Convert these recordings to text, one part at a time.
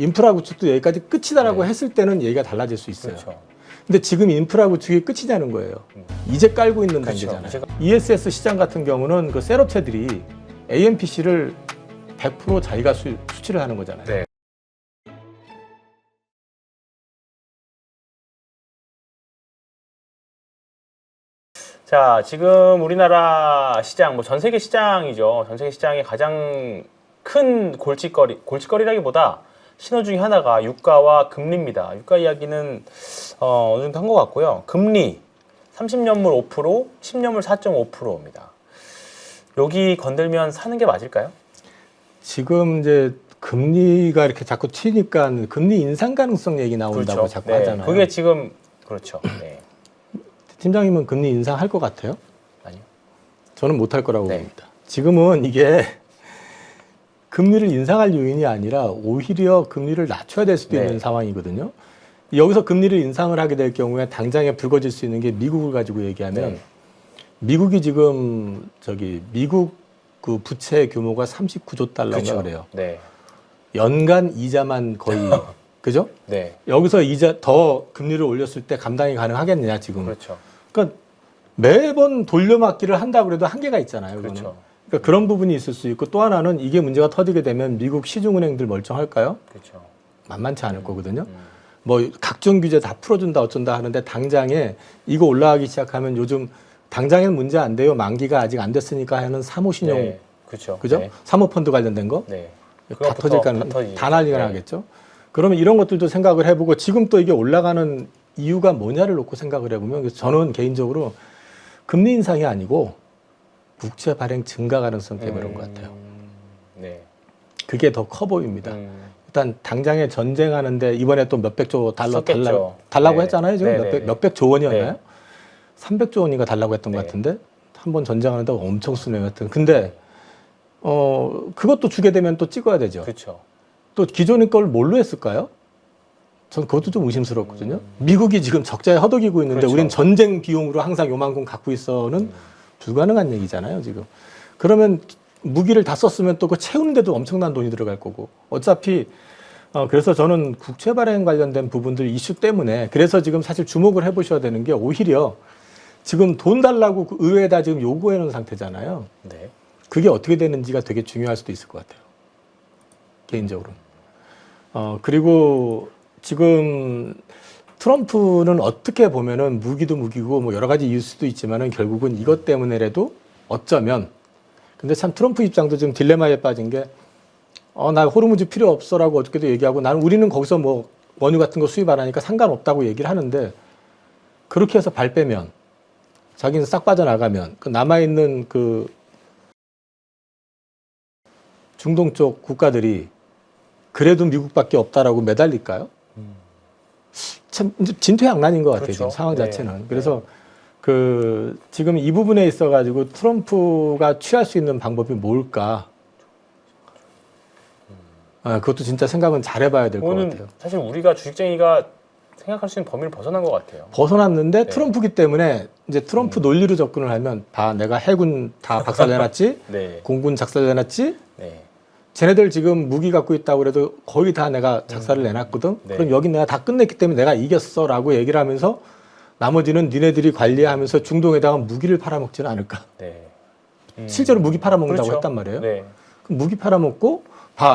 인프라 구축도 여기까지 끝이다라고 네. 했을 때는 얘기가 달라질 수 있어요. 그렇죠. 근데 지금 인프라 구축이 끝이냐는 거예요. 이제 깔고 있는 그렇죠. 단계잖아요. ESS 시장 같은 경우는 그 셀업체들이 AMPC를 100% 자기가 수출을 하는 거잖아요. 네. 자, 지금 우리나라 시장, 뭐 전 세계 시장이죠. 전 세계 시장의 가장 큰 골칫거리라기보다 신호 중에 하나가 유가와 금리입니다. 유가 이야기는 어느 정도 한 것 같고요. 금리 30년물 5%, 10년물 4.5%입니다. 여기 건들면 사는 게 맞을까요? 지금 이제 금리가 이렇게 자꾸 튀니까 금리 인상 가능성 얘기 나온다고 그렇죠. 자꾸 네. 하잖아요. 그게 지금 그렇죠. 네. 팀장님은 금리 인상할 것 같아요? 아니요. 저는 못할 거라고 네. 봅니다. 지금은 이게 금리를 인상할 요인이 아니라 오히려 금리를 낮춰야 될 수도 네. 있는 상황이거든요. 여기서 금리를 인상을 하게 될 경우에 당장에 불거질 수 있는 게 미국을 가지고 얘기하면 네. 미국이 지금 미국 그 부채 규모가 39조 달러인가 그렇죠. 그래요. 네. 연간 이자만 거의 그죠? 네. 여기서 이자 더 금리를 올렸을 때 감당이 가능하겠느냐 지금. 그렇죠. 그러니까 매번 돌려막기를 한다고 해도 한계가 있잖아요. 그거는. 그렇죠. 그러니까 그런 부분이 있을 수 있고 또 하나는 이게 문제가 터지게 되면 미국 시중은행들 멀쩡할까요? 그렇죠. 만만치 않을 거거든요. 뭐 각종 규제 다 풀어준다 어쩐다 하는데 당장에 이거 올라가기 시작하면 요즘 당장엔 문제 안 돼요. 만기가 아직 안 됐으니까 하는 사모신용 네. 그렇죠. 그죠? 네. 사모펀드 관련된 거? 네. 다 터질까 터지죠. 다 난리가 네. 나겠죠. 그러면 이런 것들도 생각을 해보고 지금 또 이게 올라가는 이유가 뭐냐를 놓고 생각을 해보면 저는 개인적으로 금리 인상이 아니고 국채 발행 증가 가능성 때문에 그런 것 같아요. 네. 그게 더 커 보입니다. 일단 당장에 전쟁하는데 이번에 또 몇백 조 달러 썼겠죠. 달라고 네. 했잖아요. 지금 네, 네, 네. 몇백 조 원이었나요? 네. 300조 원인가 달라고 했던 것 네. 같은데 한 번 전쟁하는데 엄청 순회했던. 근데 그것도 주게 되면 또 찍어야 되죠. 그렇죠. 또 기존의 걸 뭘로 했을까요? 전 그것도 좀 의심스럽거든요. 미국이 지금 적자에 허덕이고 있는데 그렇죠. 우리는 전쟁 비용으로 항상 요만큼 갖고 있어는 불가능한 얘기잖아요, 지금. 그러면 무기를 다 썼으면 또 그 채우는데도 엄청난 돈이 들어갈 거고. 어차피 그래서 저는 국채 발행 관련된 부분들 이슈 때문에 그래서 지금 사실 주목을 해보셔야 되는 게 오히려 지금 돈 달라고 그 의회에다 지금 요구해 놓은 상태잖아요. 네. 그게 어떻게 되는지가 되게 중요할 수도 있을 것 같아요. 개인적으로. 그리고 지금 트럼프는 어떻게 보면은 무기도 무기고 뭐 여러 가지 이유일 수도 있지만은 결국은 이것 때문에라도 어쩌면 근데 참 트럼프 입장도 지금 딜레마에 빠진 게 나 호르무즈 필요 없어라고 어저께도 얘기하고 나는 우리는 거기서 뭐 원유 같은 거 수입 안 하니까 상관없다고 얘기를 하는데 그렇게 해서 발 빼면 자기는 싹 빠져나가면 그 남아있는 그 중동 쪽 국가들이 그래도 미국밖에 없다라고 매달릴까요? 참 진퇴양난인 것 같아요. 그렇죠. 지금 상황 네. 자체는. 그래서 그 지금 이 부분에 있어가지고 트럼프가 취할 수 있는 방법이 뭘까? 그것도 진짜 생각은 잘 해봐야 될 것 같아요. 사실 우리가 주식쟁이가 생각할 수 있는 범위를 벗어난 것 같아요. 벗어났는데 네. 트럼프기 때문에 이제 트럼프 논리로 접근을 하면 내가 해군 다 박살내놨지, 네. 공군 작살내놨지, 네. 쟤네들 지금 무기 갖고 있다고 그래도 거의 다 내가 작살을 내놨거든. 네. 그럼 여기 내가 다 끝냈기 때문에 내가 이겼어라고 얘기를 하면서 나머지는 니네들이 관리하면서 중동에다가 무기를 팔아먹지는 않을까. 네. 실제로 무기 팔아먹는다고 그렇죠. 했단 말이에요. 네. 그럼 무기 팔아먹고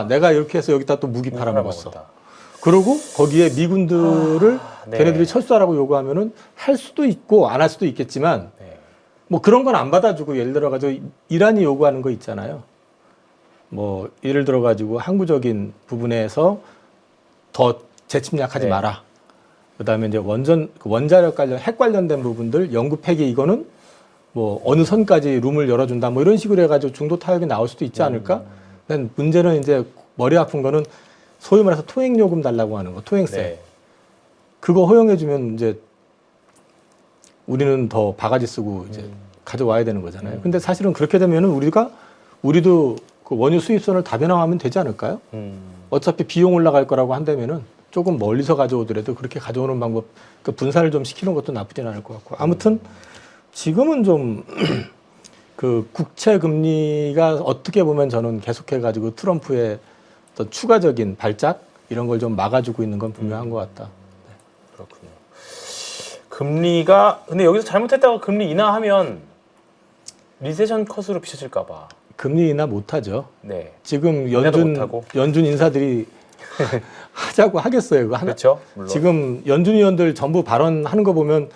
내가 이렇게 해서 여기다 또 무기 팔아먹었어. 팔아먹었다. 그리고 거기에 미군들을 네. 걔네들이 철수하라고 요구하면은 할 수도 있고 안 할 수도 있겠지만 네. 뭐 그런 건 안 받아주고 예를 들어가지고 이란이 요구하는 거 있잖아요. 뭐 예를 들어가지고 항구적인 부분에서 더 재침략하지 네. 마라. 그다음에 이제 원자력 관련 핵 관련된 부분들 연구 폐기 이거는 뭐 어느 선까지 룸을 열어준다 뭐 이런 식으로 해가지고 중도 타협이 나올 수도 있지 않을까? 근데 문제는 이제 머리 아픈 거는 소위 말해서 토행 요금 달라고 하는 거, 토행세. 네. 그거 허용해주면 이제 우리는 더 바가지 쓰고 이제 가져와야 되는 거잖아요. 근데 사실은 그렇게 되면은 우리도 그 원유 수입선을 다변화하면 되지 않을까요? 어차피 비용 올라갈 거라고 한다면은 조금 멀리서 가져오더라도 그렇게 가져오는 방법, 그 분산을 좀 시키는 것도 나쁘진 않을 것 같고. 아무튼 지금은 좀 그 국채 금리가 어떻게 보면 저는 계속해가지고 트럼프의 어떤 추가적인 발작, 이런 걸 좀 막아주고 있는 건 분명한 것 같다. 그렇군요. 금리가 근데 여기서 잘못했다고 금리 인하하면 리세션 컷으로 비춰질까 봐. 금리 인하 못하죠. 네. 지금 인하도 못하고. 연준 인사들이 하자고 하겠어요. 그거 그렇죠. 물론. 지금 연준 의원들 전부 발언하는 거 보면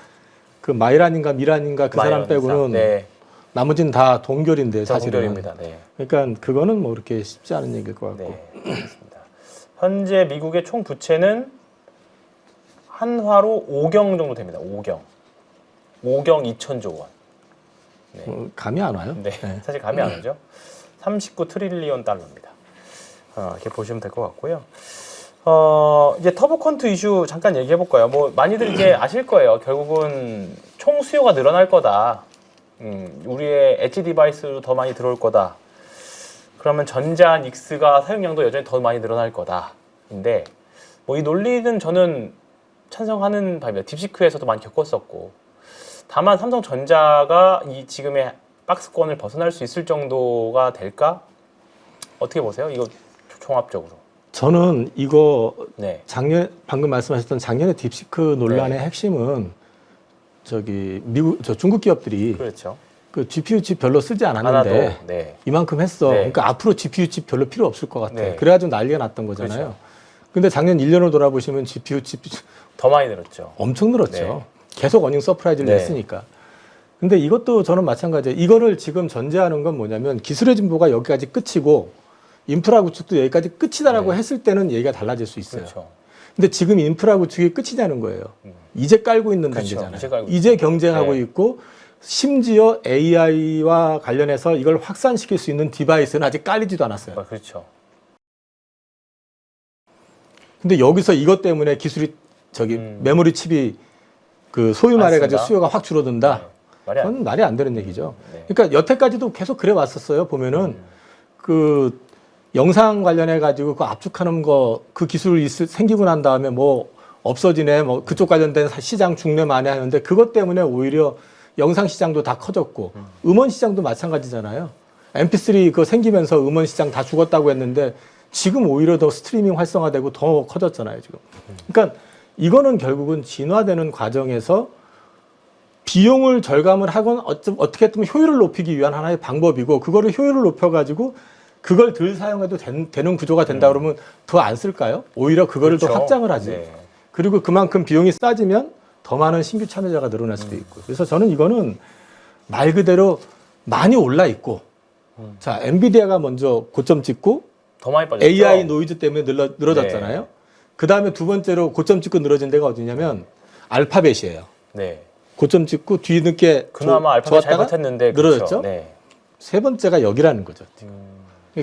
그 마이란인가 미란인가 그 사람 마이런 빼고는 인사. 네. 나머지는 다 동결인데 사실은. 동결입니다. 네. 그러니까 그거는 뭐 그렇게 쉽지 않은 얘기일 것 같고. 네. 알겠습니다. 현재 미국의 총 부채는 한화로 5경 정도 됩니다. 5경 2천조 원. 네. 감이 안 와요. 네. 사실 감이 안 오죠. 39 트릴리언 달러입니다. 이렇게 보시면 될 것 같고요. 이제 터보컨트 이슈 잠깐 얘기해 볼까요? 뭐 많이들 이제 아실 거예요. 결국은 총 수요가 늘어날 거다. 우리의 엣지 디바이스로 더 많이 들어올 거다. 그러면 전자 닉스가 사용량도 여전히 더 많이 늘어날 거다. 근데 뭐 이 논리는 저는 찬성하는 바입니다. 딥시크에서도 많이 겪었었고. 다만 삼성전자가 이 지금의 박스권을 벗어날 수 있을 정도가 될까? 어떻게 보세요? 이거 종합적으로. 저는 이거 네. 방금 말씀하셨던 작년의 딥시크 논란의 네. 핵심은 중국 기업들이 그렇죠. 그 GPU 칩 별로 쓰지 않았는데 하나도. 네. 이만큼 했어. 네. 그러니까 앞으로 GPU 칩 별로 필요 없을 것 같아. 네. 그래가지고 난리가 났던 거잖아요. 그렇죠. 근데 작년 1년을 돌아보시면 GPU 칩 더 많이 늘었죠. 엄청 늘었죠. 네. 계속 어닝 서프라이즈를 네. 냈으니까. 근데 이것도 저는 마찬가지예요. 이거를 지금 전제하는 건 뭐냐면 기술의 진보가 여기까지 끝이고 인프라 구축도 여기까지 끝이다라고 네. 했을 때는 얘기가 달라질 수 있어요. 그렇죠. 근데 지금 인프라 구축이 끝이냐는 거예요. 이제 깔고 있는 그렇죠. 단계잖아요. 이제 깔고 이제 있죠. 경쟁하고 네. 있고 심지어 AI와 관련해서 이걸 확산시킬 수 있는 디바이스는 아직 깔리지도 않았어요. 그렇죠. 근데 여기서 이것 때문에 기술이 메모리 칩이 그 소위 말해가지고 맞습니다. 수요가 확 줄어든다. 네. 말이 안 그건 말이 안 되는 얘기죠. 네. 그러니까 여태까지도 계속 그래 왔었어요. 보면은 그 영상 관련해 가지고 그 압축하는 거 그 기술이 생기고 난 다음에 뭐 없어지네 뭐 그쪽 관련된 시장 중매 많이 하는데 그것 때문에 오히려 영상 시장도 다 커졌고 음원 시장도 마찬가지잖아요. MP3 그거 생기면서 음원 시장 다 죽었다고 했는데 지금 오히려 더 스트리밍 활성화되고 더 커졌잖아요, 지금. 그러니까 이거는 결국은 진화되는 과정에서 비용을 절감을 하건 어떻게 했든 효율을 높이기 위한 하나의 방법이고 그거를 효율을 높여가지고 그걸 덜 사용해도 되는 구조가 된다 그러면 더 안 쓸까요? 오히려 그거를 더 그렇죠. 확장을 하지. 네. 그리고 그만큼 비용이 싸지면 더 많은 신규 참여자가 늘어날 수도 있고. 그래서 저는 이거는 말 그대로 많이 올라 있고 자, 엔비디아가 먼저 고점 찍고 더 많이 빠졌죠. AI 노이즈 때문에 늘어졌잖아요. 네. 그 다음에 두 번째로 고점 찍고 늘어진 데가 어디냐면 알파벳이에요. 네. 고점 찍고 뒤늦게 그나마 알파벳 잘 좋았다가 버텼는데 늘어졌죠. 그렇죠. 네. 세 번째가 여기라는 거죠.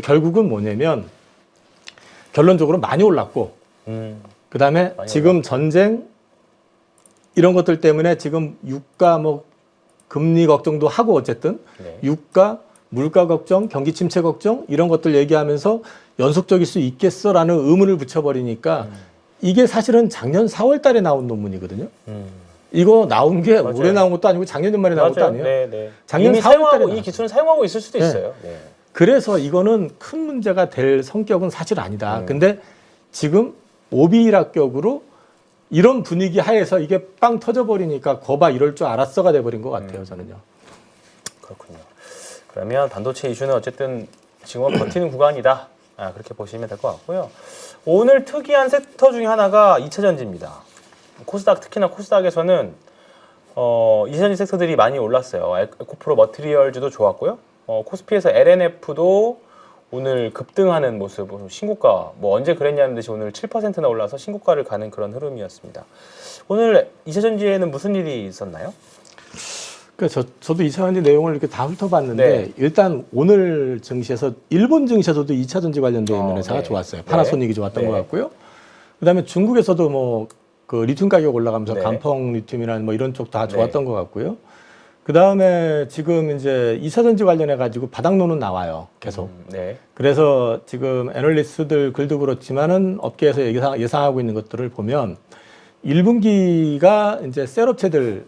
결국은 뭐냐면 결론적으로 많이 올랐고 그 다음에 지금 전쟁 이런 것들 때문에 지금 유가 뭐 금리 걱정도 하고 어쨌든 네. 유가 물가 걱정, 경기 침체 걱정 이런 것들 얘기하면서 연속적일 수 있겠어라는 의문을 붙여버리니까 이게 사실은 작년 4월 달에 나온 논문이거든요. 이거 나온 게 맞아요. 올해 나온 것도 아니고 작년 연말에 나온 것도 아니에요. 네, 네. 작년 이미 4월 달에 사용하고 이 나왔어요. 기술은 사용하고 있을 수도 네. 있어요. 네. 그래서 이거는 큰 문제가 될 성격은 사실 아니다. 근데 지금 오비락격으로 이런 분위기 하에서 이게 빵 터져버리니까 거봐 이럴 줄 알았어가 돼버린 것 같아요. 저는요. 그렇군요. 그러면 반도체 이슈는 어쨌든 지금은 버티는 구간이다. 그렇게 보시면 될 것 같고요. 오늘 특이한 섹터 중에 하나가 2차 전지입니다. 코스닥 특히나 코스닥에서는 2차 전지 섹터들이 많이 올랐어요. 에코프로 머티리얼즈도 좋았고요. 코스피에서 LNF도 오늘 급등하는 모습, 신고가 뭐 언제 그랬냐는 듯이 오늘 7%나 올라서 신고가를 가는 그런 흐름이었습니다. 오늘 2차 전지에는 무슨 일이 있었나요? 그러니까 저도 2차 전지 내용을 이렇게 다 훑어봤는데 네. 일단 오늘 증시에서 일본 증시에서도 2차 전지 관련되어 있는 회사가 네. 좋았어요. 네. 파나소닉이 좋았던 네. 것 같고요. 그다음에 중국에서도 뭐 그 리튬 가격 올라가면서 네. 간펑 리튬이나 뭐 이런 쪽 다 네. 좋았던 것 같고요. 그다음에 지금 이제 2차 전지 관련해 가지고 바닥론은 나와요. 계속. 네. 그래서 지금 애널리스트들 글도 그렇지만은 업계에서 예상하고 있는 것들을 보면 1분기가 이제 셀 업체들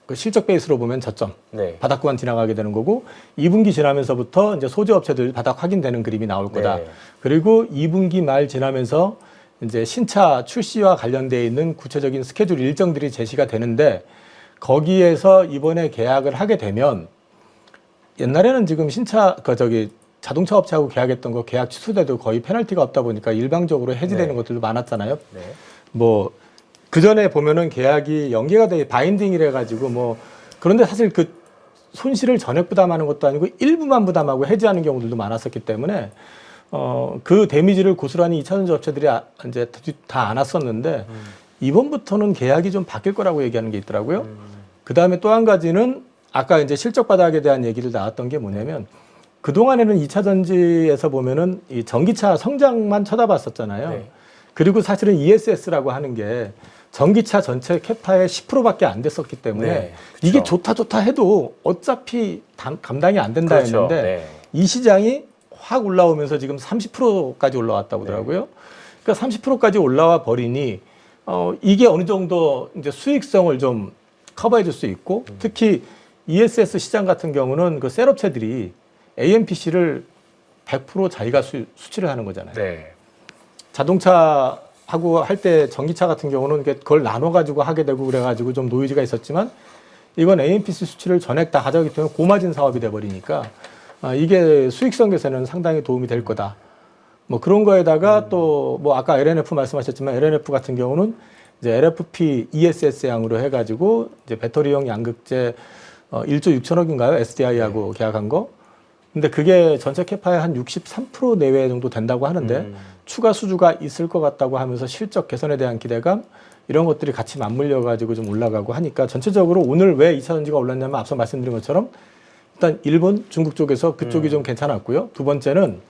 그 실적 베이스로 보면 저점 네. 바닥 구간 지나가게 되는 거고 2분기 지나면서부터 이제 소재 업체들 바닥 확인되는 그림이 나올 거다. 네. 그리고 2분기 말 지나면서 이제 신차 출시와 관련되어 있는 구체적인 스케줄 일정들이 제시가 되는데 거기에서 이번에 계약을 하게 되면 옛날에는 지금 자동차 업체하고 계약했던 거 계약 취소돼도 거의 페널티가 없다 보니까 일방적으로 해지되는 네. 것들도 많았잖아요. 네. 뭐 그전에 보면은 계약이 연계가 돼 바인딩이래 가지고 뭐 그런데 사실 그 손실을 전액 부담하는 것도 아니고 일부만 부담하고 해지하는 경우들도 많았었기 때문에 그 데미지를 고스란히 2차전지 업체들이 이제 다 안았었는데 이번부터는 계약이 좀 바뀔 거라고 얘기하는 게 있더라고요. 그 다음에 또 한 가지는 아까 이제 실적 바닥에 대한 얘기를 나왔던 게 뭐냐면 그동안에는 2차 전지에서 보면은 이 전기차 성장만 쳐다봤었잖아요. 네. 그리고 사실은 ESS라고 하는 게 전기차 전체 캐파의 10%밖에 안 됐었기 때문에 네, 이게 그쵸. 좋다 해도 어차피 감당이 안 된다 그렇죠. 했는데 네. 이 시장이 확 올라오면서 지금 30%까지 올라왔다고 하더라고요. 그러니까 30%까지 올라와 버리니 이게 어느 정도 이제 수익성을 좀 커버해 줄 수 있고 특히 ESS 시장 같은 경우는 그 셀업체들이 AMPC를 100% 자기가 수출을 하는 거잖아요. 네. 자동차하고 할 때 전기차 같은 경우는 그걸 나눠가지고 하게 되고 그래가지고 좀 노이즈가 있었지만 이건 AMPC 수출을 전액 다 가져가기 때문에 고마진 사업이 돼버리니까 이게 수익성 개선에는 상당히 도움이 될 거다. 뭐 그런 거에다가 또 뭐 아까 LNF 말씀하셨지만 LNF 같은 경우는 이제 LFP ESS 양으로 해가지고 이제 배터리용 양극재 1조 6천억인가요? SDI하고 계약한 거. 근데 그게 전체 캐파의 한 63% 내외 정도 된다고 하는데 추가 수주가 있을 것 같다고 하면서 실적 개선에 대한 기대감 이런 것들이 같이 맞물려 가지고 좀 올라가고 하니까 전체적으로 오늘 왜 2차 전지가 올랐냐면 앞서 말씀드린 것처럼 일단 일본, 중국 쪽에서 그쪽이 좀 괜찮았고요. 두 번째는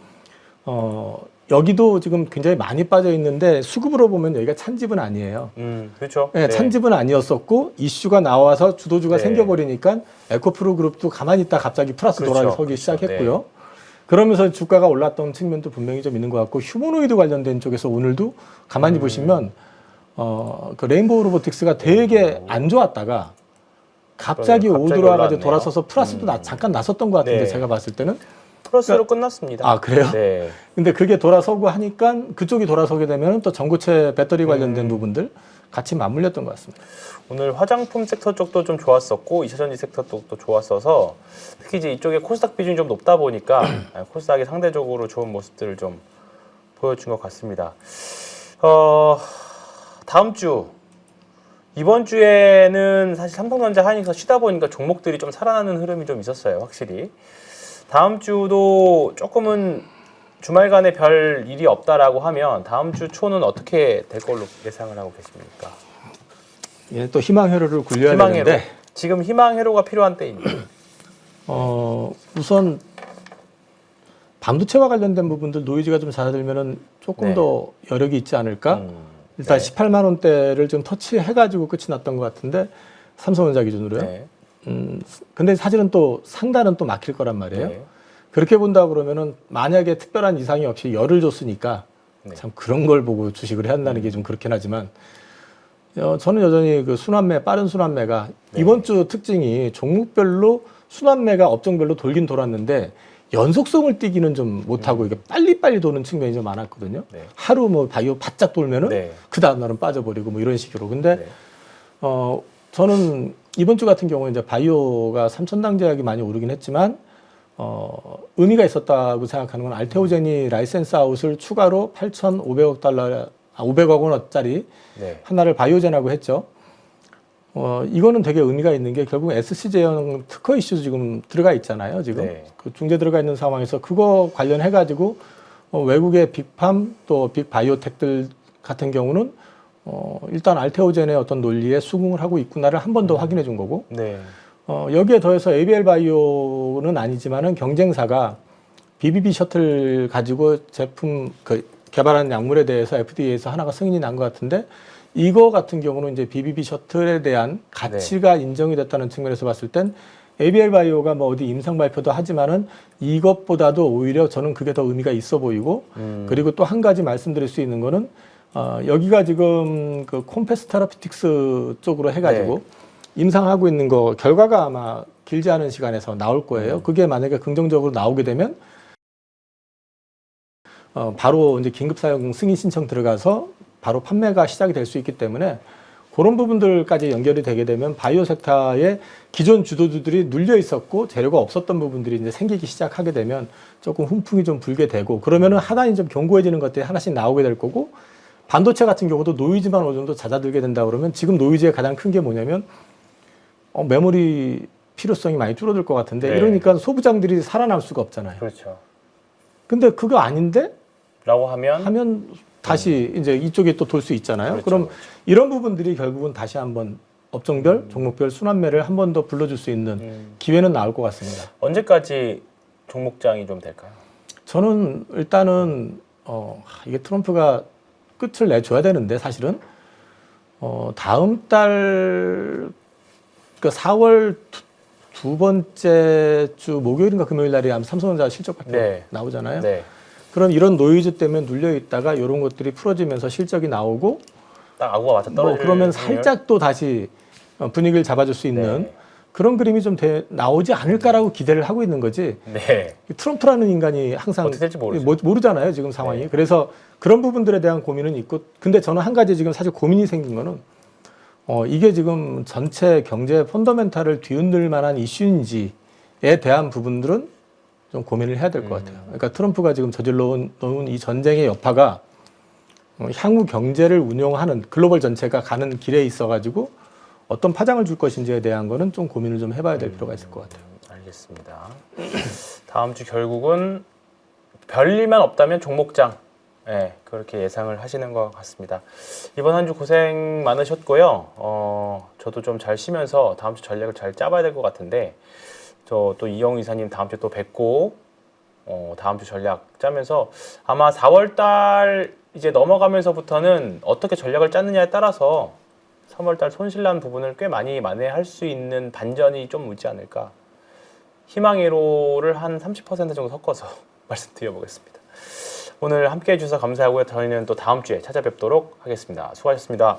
여기도 지금 굉장히 많이 빠져 있는데 수급으로 보면 여기가 찬집은 아니에요. 그렇죠. 네, 찬집은 아니었었고 이슈가 나와서 주도주가 네. 생겨버리니까 에코프로 그룹도 가만히 있다 갑자기 플러스 그렇죠. 돌아서기 그렇죠. 시작했고요. 그러면서 주가가 올랐던 측면도 분명히 좀 있는 것 같고 휴머노이드 관련된 쪽에서 오늘도 가만히 보시면 그 레인보우 로보틱스가 되게 안 좋았다가 갑자기 갑자기 오들어와가지고 올라왔네요. 돌아서서 플러스도 잠깐 났었던 것 같은데 네. 제가 봤을 때는 플러스로 끝났습니다. 아 그래요? 네. 근데 그게 돌아서고 하니까 그쪽이 돌아서게 되면 또 전고체 배터리 관련된 부분들 같이 맞물렸던 것 같습니다. 오늘 화장품 섹터 쪽도 좀 좋았었고 2차전지 섹터 쪽도 좋았어서 특히 이제 이쪽에 코스닥 비중이 좀 높다 보니까 코스닥이 상대적으로 좋은 모습들을 좀 보여준 것 같습니다. 다음 주 이번 주에는 사실 삼성전자 하이닉스 쉬다 보니까 종목들이 좀 살아나는 흐름이 좀 있었어요, 확실히. 다음 주도 조금은 주말간에 별 일이 없다라고 하면 다음 주 초는 어떻게 될 걸로 예상을 하고 계십니까? 예, 또 희망회로를 굴려야 희망회로. 되는데 지금 희망회로가 필요한 때입니다. 우선 반도체와 관련된 부분들 노이즈가 좀 잦아들면은 조금 네. 더 여력이 있지 않을까? 일단 네. 18만 원대를 좀 터치해가지고 끝이 났던 것 같은데 삼성전자 기준으로요. 네. 근데 사실은 또 상단은 또 막힐 거란 말이에요. 네. 그렇게 본다 그러면은 만약에 특별한 이상이 없이 열을 줬으니까 네. 참 그런 걸 보고 주식을 해야 한다는 게 좀 그렇긴 하지만 저는 여전히 그 순환매 빠른 순환매가 네. 이번 주 특징이 종목별로 순환매가 업종별로 돌긴 돌았는데 연속성을 띠기는 좀 못하고 이게 빨리빨리 도는 측면이 좀 많았거든요. 네. 하루 뭐 바이오 바짝 돌면은 네. 그 다음날은 빠져버리고 뭐 이런 식으로. 근데 네. 저는 이번 주 같은 경우에 이제 바이오가 3천당 제약이 많이 오르긴 했지만 의미가 있었다고 생각하는 건 알테오젠이 라이센스 아웃을 추가로 8,500억 달러, 500억 원어짜리 네. 하나를 바이오젠하고 했죠. 이거는 되게 의미가 있는 게 결국 SC제형 특허 이슈도 지금 들어가 있잖아요. 지금 네. 그 중재 들어가 있는 상황에서 그거 관련해 가지고 외국의 빅팜 또 빅바이오텍들 같은 경우는 일단 알테오젠의 어떤 논리에 수긍을 하고 있구나를 한 번 더 확인해 준 거고 네. 여기에 더해서 ABL 바이오는 아니지만은 경쟁사가 BBB 셔틀 가지고 제품 개발한 약물에 대해서 FDA에서 하나가 승인이 난 것 같은데 이거 같은 경우는 이제 BBB 셔틀에 대한 가치가 인정이 됐다는 측면에서 봤을 땐 ABL 바이오가 뭐 어디 임상 발표도 하지만은 이것보다도 오히려 저는 그게 더 의미가 있어 보이고 그리고 또 한 가지 말씀드릴 수 있는 거는 여기가 지금 그 콤패스 테라피틱스 쪽으로 해가지고 임상하고 있는 거 결과가 아마 길지 않은 시간에서 나올 거예요. 그게 만약에 긍정적으로 나오게 되면 바로 이제 긴급 사용 승인 신청 들어가서 바로 판매가 시작이 될 수 있기 때문에 그런 부분들까지 연결이 되게 되면 바이오 섹터의 기존 주도주들이 눌려 있었고 재료가 없었던 부분들이 이제 생기기 시작하게 되면 조금 훈풍이 좀 불게 되고 그러면은 하단이 좀 견고해지는 것들이 하나씩 나오게 될 거고 반도체 같은 경우도 노이즈만 어느 정도 잦아들게 된다 그러면 지금 노이즈의 가장 큰 게 뭐냐면 메모리 필요성이 많이 줄어들 것 같은데 네. 이러니까 소부장들이 살아날 수가 없잖아요. 그렇죠. 근데 그거 아닌데 라고 하면 다시 이제 이쪽에 또 돌 수 있잖아요. 그렇죠, 그럼 그렇죠. 이런 부분들이 결국은 다시 한번 업종별, 종목별 순환매를 한 번 더 불러줄 수 있는 기회는 나올 것 같습니다. 언제까지 종목장이 좀 될까요? 저는 일단은 이게 트럼프가 끝을 내줘야 되는데 사실은 다음 달 그 4월 두 번째 주 목요일인가 금요일 날에 아마 삼성전자 실적 발표 네. 나오잖아요. 네. 그럼 이런 노이즈 때문에 눌려 있다가 이런 것들이 풀어지면서 실적이 나오고 딱 아구가 맞아 떨어질 그러면 확률? 살짝 또 다시 분위기를 잡아줄 수 있는 네. 그런 그림이 좀 나오지 않을까라고 기대를 하고 있는 거지. 네. 트럼프라는 인간이 항상 어떻게 될지 모르죠. 모르잖아요, 지금 상황이. 네. 그래서 그런 부분들에 대한 고민은 있고, 근데 저는 한 가지 지금 사실 고민이 생긴 거는 이게 지금 전체 경제 펀더멘탈을 뒤흔들 만한 이슈인지에 대한 부분들은 좀 고민을 해야 될 것 같아요. 그러니까 트럼프가 지금 저질러 놓은 이 전쟁의 여파가 향후 경제를 운영하는 글로벌 전체가 가는 길에 있어가지고 어떤 파장을 줄 것인지에 대한 거는 좀 고민을 좀 해봐야 될 필요가 있을 것 같아요. 알겠습니다. 다음 주 결국은 별일만 없다면 종목장. 네, 그렇게 예상을 하시는 것 같습니다. 이번 한 주 고생 많으셨고요. 저도 좀 잘 쉬면서 다음 주 전략을 잘 짜봐야 될 것 같은데, 저 또 이영우 이사님 다음 주 또 뵙고, 다음 주 전략 짜면서 아마 4월 달 이제 넘어가면서부터는 어떻게 전략을 짜느냐에 따라서 3월 달 손실난 부분을 꽤 많이 만회할 수 있는 반전이 좀 있지 않을까. 희망회로를 한 30% 정도 섞어서 말씀드려보겠습니다. 오늘 함께 해주셔서 감사하고요. 저희는 또 다음 주에 찾아뵙도록 하겠습니다. 수고하셨습니다.